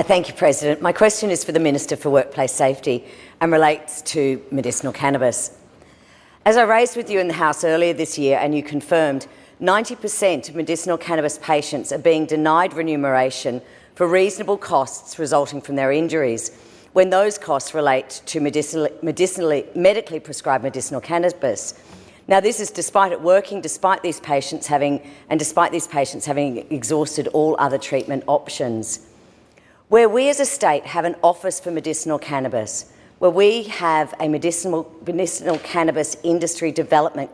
Thank you, President. My question is for the Minister for Workplace Safety and relates to medicinal cannabis. As I raised with you in the House earlier this year and you confirmed, 90% of medicinal cannabis patients are being denied remuneration for reasonable costs resulting from their injuries, when those costs relate to medically prescribed medicinal cannabis. Now, this is despite it working, despite these patients having exhausted all other treatment options. Where we as a state have an Office for Medicinal Cannabis, where we have a medicinal cannabis industry development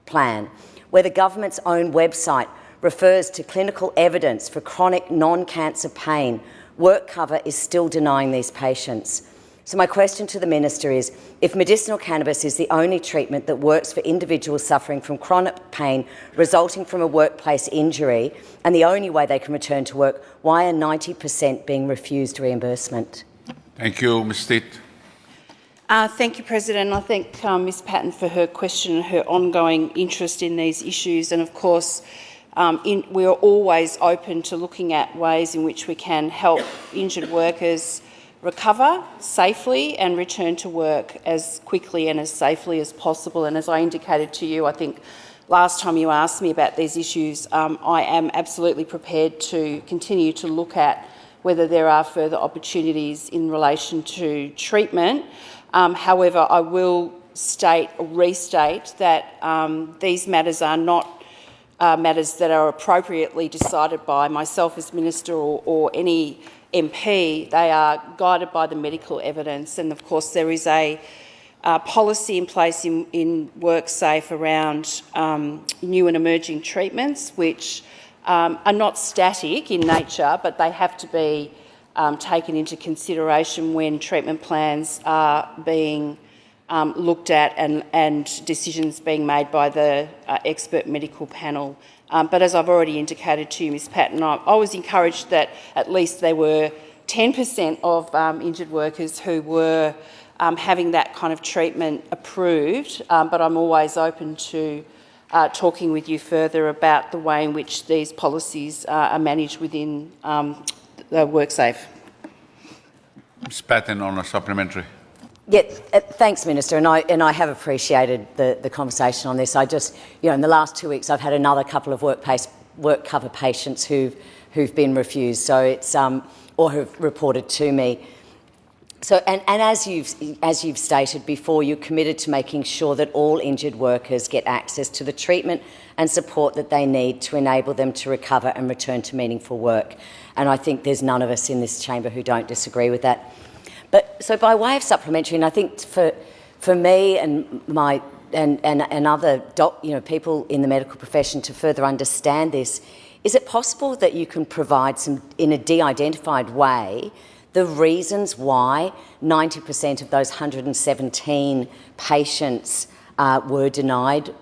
plan, where the government's own website refers to clinical evidence for chronic non-cancer pain, WorkCover is still denying these patients. So my question to the Minister is, if medicinal cannabis is the only treatment that works for individuals suffering from chronic pain resulting from a workplace injury and the only way they can return to work, why are 90% being refused reimbursement? Thank you, Ms. Stitt. Thank you, President. I thank Ms Patten for her question and her ongoing interest in these issues. And of course, we are always open to looking at ways in which we can help injured workers recover safely and return to work as quickly and as safely as possible. And as I indicated to you, I think last time you asked me about these issues, I am absolutely prepared to continue to look at whether there are further opportunities in relation to treatment. However, I will restate that these matters are not matters that are appropriately decided by myself as Minister or any MP. They are guided by the medical evidence, and of course there is a policy in place in WorkSafe around new and emerging treatments, which are not static in nature, but they have to be taken into consideration when treatment plans are being looked at and decisions being made by the expert medical panel. But as I've already indicated to you, Ms Patten, I was encouraged that at least there were 10% of injured workers who were having that kind of treatment approved, but I'm always open to talking with you further about the way in which these policies are managed within the WorkSafe. Ms Patten on a supplementary. Yeah, thanks, Minister, and I have appreciated the conversation on this. I just, in the last 2 weeks, I've had another couple of WorkCover patients who've been refused, so it's or who've reported to me. So, and as you've stated before, you're committed to making sure that all injured workers get access to the treatment and support that they need to enable them to recover and return to meaningful work. And I think there's none of us in this chamber who don't disagree with that. But so by way of supplementary, and I think for me and other people in the medical profession to further understand this, is it possible that you can provide some, in a de-identified way, the reasons why 90% of those 117 patients were denied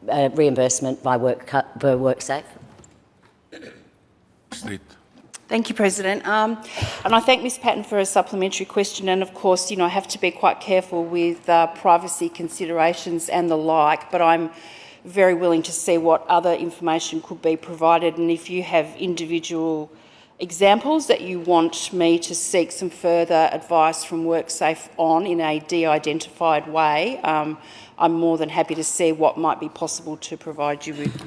reimbursement by WorkSafe? Thank you, President. And I thank Ms Patten for a supplementary question. And of course, I have to be quite careful with privacy considerations and the like, but I'm very willing to see what other information could be provided. And if you have individual examples that you want me to seek some further advice from WorkSafe on in a de-identified way, I'm more than happy to see what might be possible to provide you with.